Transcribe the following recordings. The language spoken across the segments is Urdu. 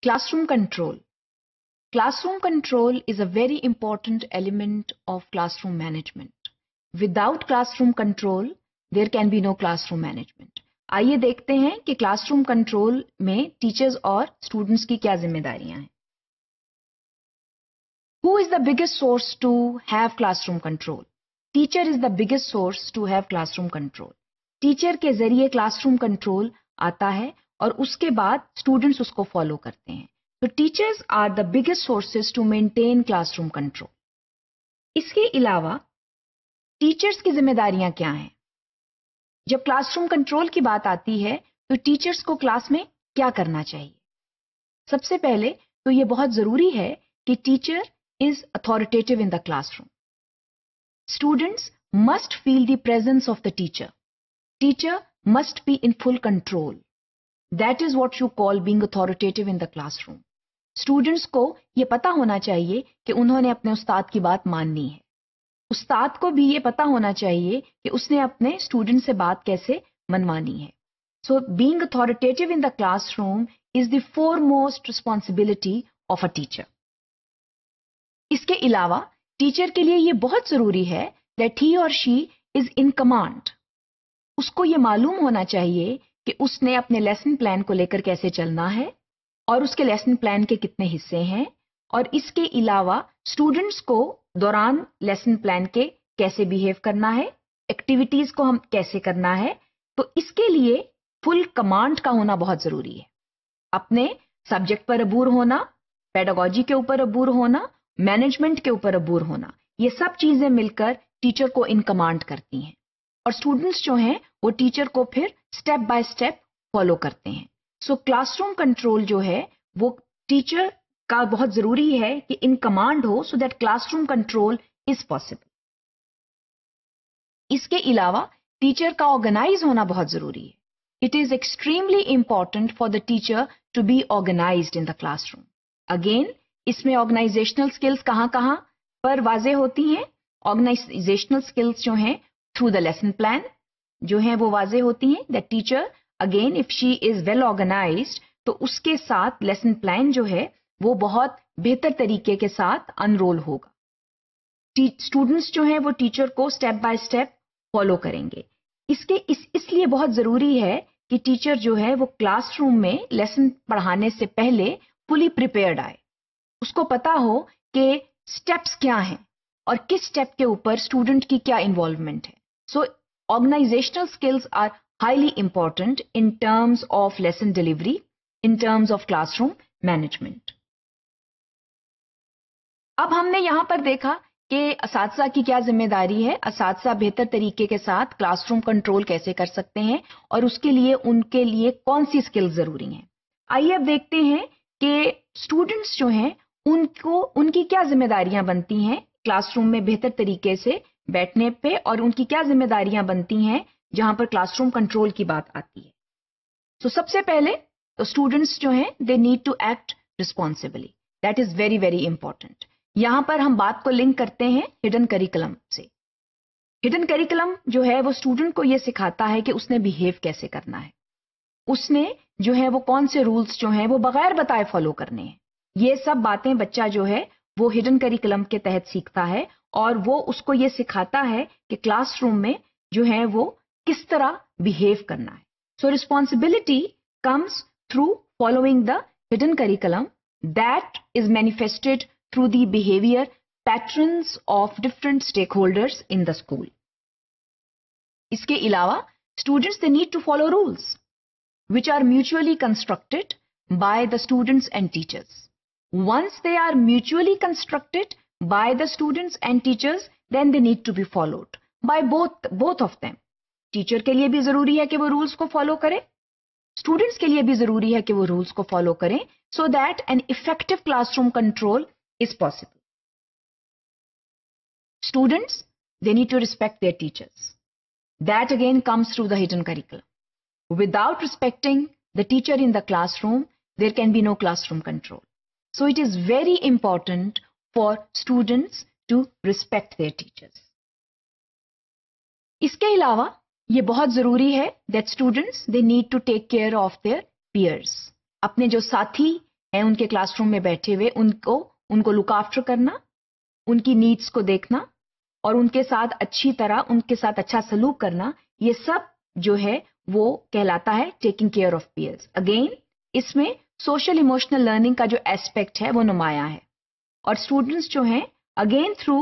Classroom control. Classroom control is a very important element of classroom management. Without classroom control, there can be no classroom management. آئیے دیکھتے ہیں کہ کلاس روم کنٹرول میں ٹیچرز اور اسٹوڈنٹس کی کیا ذمہ داریاں ہیں. Who is the biggest source to have classroom control? Teacher is the biggest source to have classroom control. Teacher کے ذریعے کلاس روم کنٹرول آتا ہے اور اس کے بعد اسٹوڈنٹس اس کو فالو کرتے ہیں. تو teachers are the biggest sources to maintain class room control. اس کے علاوہ ٹیچرز کی ذمہ داریاں کیا ہیں؟ جب کلاس روم کنٹرول کی بات آتی ہے تو ٹیچرز کو کلاس میں کیا کرنا چاہیے؟ سب سے پہلے تو یہ بہت ضروری ہے کہ teacher is authoritative in the class room. Students must feel the presence of the teacher. Teacher must be in full control. That is what you call being authoritative in the class room. Students کو یہ پتا ہونا چاہیے کہ انہوں نے اپنے استاد کی بات ماننی ہے. استاد کو بھی یہ پتا ہونا چاہیے کہ اس نے اپنے اسٹوڈنٹ سے بات کیسے منوانی ہے. So being authoritative in the class room is the foremost responsibility of a teacher. اس کے علاوہ ٹیچر کے لیے یہ بہت ضروری ہے دیٹ ہی اور شی از ان کمانڈ. اس کو یہ معلوم ہونا چاہیے کہ اس نے اپنے لیسن پلان کو لے کر کیسے چلنا ہے اور اس کے لیسن پلان کے کتنے حصے ہیں، اور اس کے علاوہ اسٹوڈنٹس کو دوران لیسن پلان کے کیسے بیہیو کرنا ہے، ایکٹیویٹیز کو ہم کیسے کرنا ہے. تو اس کے لیے فل کمانڈ کا ہونا بہت ضروری ہے. اپنے سبجیکٹ پر عبور ہونا، پیڈاگوجی کے اوپر عبور ہونا، مینجمنٹ کے اوپر عبور ہونا، یہ سب چیزیں مل کر ٹیچر کو ان کمانڈ کرتی ہیں اور اسٹوڈنٹس جو ہیں وہ ٹیچر کو پھر اسٹیپ بائی اسٹیپ فالو کرتے ہیں. سو کلاس روم کنٹرول جو ہے وہ ٹیچر کا بہت ضروری ہے کہ ان کمانڈ ہو so that class room control is possible. اس کے علاوہ ٹیچر کا آرگنائز ہونا بہت ضروری ہے. It is extremely important for the teacher to be organized in the class room. Again اس میں آرگنائزیشنل اسکلس کہاں کہاں پر واضح ہوتی ہیں؟ آرگنائزیشنل اسکلس جو ہیں تھرو دا لیسن پلان جو ہیں وہ واضح ہوتی ہیں. The teacher again if she is well organized تو اس کے ساتھ لیسن پلان جو ہے وہ بہت بہتر طریقے کے ساتھ انرول ہوگا. اسٹوڈنٹس جو ہیں وہ ٹیچر کو اسٹیپ بائی اسٹیپ فالو کریں گے. اس لیے بہت ضروری ہے کہ ٹیچر جو ہے وہ کلاس روم میں لیسن پڑھانے سے پہلے فلی پریپیئرڈ آئے. اس کو پتا ہو کہ اسٹیپس کیا ہیں اور کس اسٹیپ کے اوپر اسٹوڈنٹ کی کیا انوالومنٹ ہے. So organizational skills are highly important in terms of lesson delivery, in terms of classroom management. اب ہم نے یہاں پر دیکھا کہ اساتذہ کی کیا ذمہ داری ہے. اساتذہ بہتر طریقے کے ساتھ کلاس روم کنٹرول کیسے کر سکتے ہیں اور اس کے لیے ان کے لیے کون سی اسکلز ضروری ہیں. آئیے اب دیکھتے ہیں کہ اسٹوڈنٹس جو ہیں ان کی کیا ذمہ داریاں بنتی ہیں کلاس روم میں بہتر طریقے سے بیٹھنے پہ، اور ان کی کیا ذمہ داریاں بنتی ہیں جہاں پر کلاس روم کنٹرول کی بات آتی ہے. تو سب سے پہلے تو اسٹوڈنٹس جو ہیں they need to act responsibly. That is very very important. یہاں پر ہم بات کو لنک کرتے ہیں ہڈن کریکولم سے. ہڈن کریکولم جو ہے وہ اسٹوڈنٹ کو یہ سکھاتا ہے کہ اس نے بیہیو کیسے کرنا ہے. اس نے جو ہے وہ کون سے رولز جو ہیں وہ بغیر بتائے فالو کرنے ہیں. یہ سب باتیں بچہ جو ہے وہ ہڈن کریکولم کے تحت سیکھتا ہے اور وہ اس کو یہ سکھاتا ہے کہ کلاس روم میں جو ہے وہ کس طرح بیہیو کرنا ہے. سو responsibility comes through following the hidden curriculum that is manifested through the behavior patterns of different stakeholders in the school. اس کے علاوہ students they need to follow rules which are mutually constructed by the students and teachers. Once they are mutually constructed by the students and teachers, then they need to be followed by both of them. Teacher کے لیے بھی ضروری ہے کہ وہ رولز کو فالو کرے، اسٹوڈنٹس کے لیے بھی ضروری ہے کہ وہ رولز کو فالو کریں so that an effective class room control is possible. Students they need to respect their teachers. That again comes through the hidden curriculum. Without respecting the teacher in the classroom, there can be no classroom control. So it is very important for students to respect their teachers. اس کے علاوہ یہ بہت ضروری ہے that students they need to take care of their peers. اپنے جو ساتھی ہیں ان کے کلاس روم میں بیٹھے ہوئے ان کو لک آفٹر کرنا، ان کی نیڈس کو دیکھنا اور ان کے ساتھ اچھی طرح ان کے ساتھ اچھا سلوک کرنا، یہ سب جو ہے وہ کہلاتا ہے taking care of peers. Again اس میں سوشل ایموشنل لرننگ کا جو ایسپیکٹ ہے وہ نمایاں ہے. اور اسٹوڈنٹس جو ہیں again through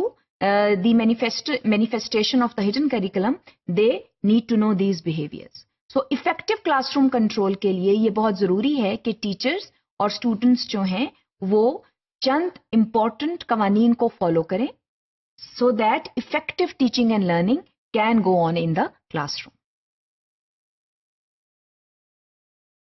the manifestation of the hidden curriculum they need to know these behaviours. So effective class room control کے لیے یہ بہت ضروری ہے کہ ٹیچرز اور اسٹوڈنٹس جو ہیں وہ چند امپورٹنٹ قوانین کو فالو کریں so that effective teaching and learning can go on in the classroom.